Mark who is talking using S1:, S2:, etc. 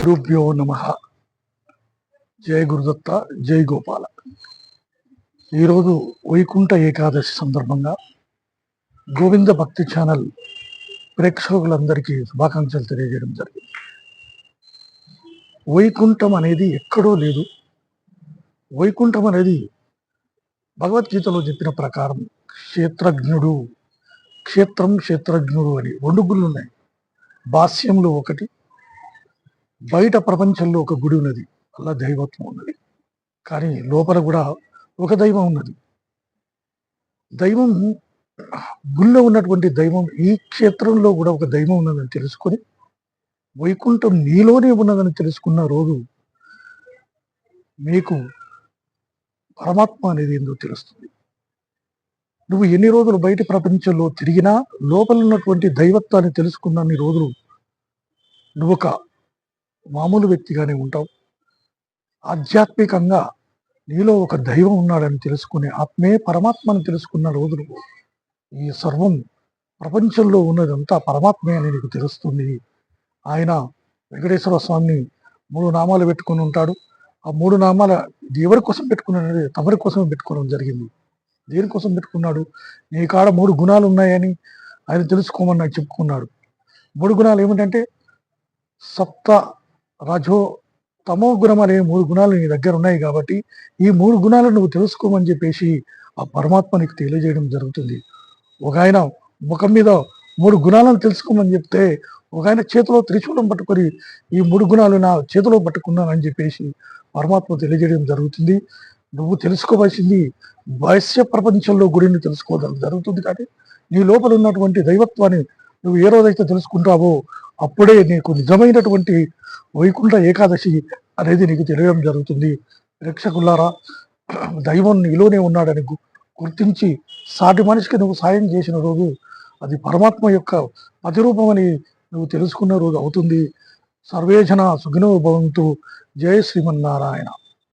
S1: గురుభ్యో నమ. జయ గురుదత్త, జై గోపాల. ఈరోజు వైకుంఠ ఏకాదశి సందర్భంగా గోవింద భక్తి ఛానల్ ప్రేక్షకులందరికీ శుభాకాంక్షలు తెలియజేయడం జరిగింది. వైకుంఠం అనేది ఎక్కడో లేదు. వైకుంఠం అనేది భగవద్గీతలో చెప్పిన ప్రకారం క్షేత్రజ్ఞుడు, క్షేత్రజ్ఞుడు అని రెండు గుళ్ళు ఉన్నాయి. భాష్యంలో ఒకటి, బయట ప్రపంచంలో ఒక గుడి ఉన్నది, అలా దైవత్వం ఉన్నది. కానీ లోపల కూడా ఒక దైవం ఉన్నది. దైవం గుళ్ళో ఉన్నటువంటి దైవం ఈ క్షేత్రంలో కూడా ఒక దైవం ఉన్నదని తెలుసుకొని వైకుంఠం నీలోనే ఉన్నదని తెలుసుకున్న రోజు మీకు పరమాత్మ అనేది ఏందో తెలుస్తుంది. నువ్వు ఎన్ని రోజులు బయట ప్రపంచంలో తిరిగినా లోపల ఉన్నటువంటి దైవత్వాన్ని తెలుసుకున్నన్ని రోజులు నువ్వు ఒక మామూలు వ్యక్తిగానే ఉంటావు. ఆధ్యాత్మికంగా నీలో ఒక దైవం ఉన్నాడని తెలుసుకునే ఆత్మే పరమాత్మని తెలుసుకున్న రోజులు ఈ సర్వం ప్రపంచంలో ఉన్నదంతా పరమాత్మే అని నీకు తెలుస్తుంది. ఆయన వెంకటేశ్వర స్వామిని 3 నామాలు పెట్టుకుని ఉంటాడు. ఆ 3 నామాల ఎవరి కోసం పెట్టుకున్నాడు? తమరి కోసం పెట్టుకోవడం జరిగింది. దేనికోసం పెట్టుకున్నాడు? నీ కాడ 3 గుణాలు ఉన్నాయని ఆయన తెలుసుకోమని నాకు చెప్పుకున్నాడు. 3 గుణాలు ఏమిటంటే సప్త రజో తమో గుణం అనే 3 గుణాలు నీ దగ్గర ఉన్నాయి. కాబట్టి ఈ 3 గుణాలను నువ్వు తెలుసుకోమని చెప్పేసి ఆ పరమాత్మ నీకు తెలియజేయడం జరుగుతుంది. ఒక ఆయన ముఖం మీద 3 గుణాలను తెలుసుకోమని చెప్తే ఒక ఆయన చేతిలో త్రిశూలం పట్టుకొని ఈ 3 గుణాలు నా చేతిలో పట్టుకున్నానని చెప్పేసి పరమాత్మ తెలియజేయడం జరుగుతుంది. నువ్వు తెలుసుకోవాల్సింది బాహ్య ప్రపంచంలో గుడిని తెలుసుకోవడం జరుగుతుంది. కానీ నీ లోపల ఉన్నటువంటి దైవత్వాన్ని నువ్వు ఏ రోజైతే తెలుసుకుంటావో అప్పుడే నీకు నిజమైనటువంటి వైకుంఠ ఏకాదశి అనేది నీకు తెలియడం జరుగుతుంది. ప్రేక్షకులారా, దైవం నీలోనే ఉన్నాడని గుర్తించి సాటి మనిషికి నువ్వు సాయం చేసిన రోజు అది పరమాత్మ యొక్క ప్రతిరూపమని నువ్వు తెలుసుకున్న రోజు అవుతుంది. సర్వే జన సుఖినో భవంతు. జయ శ్రీమన్నారాయణ.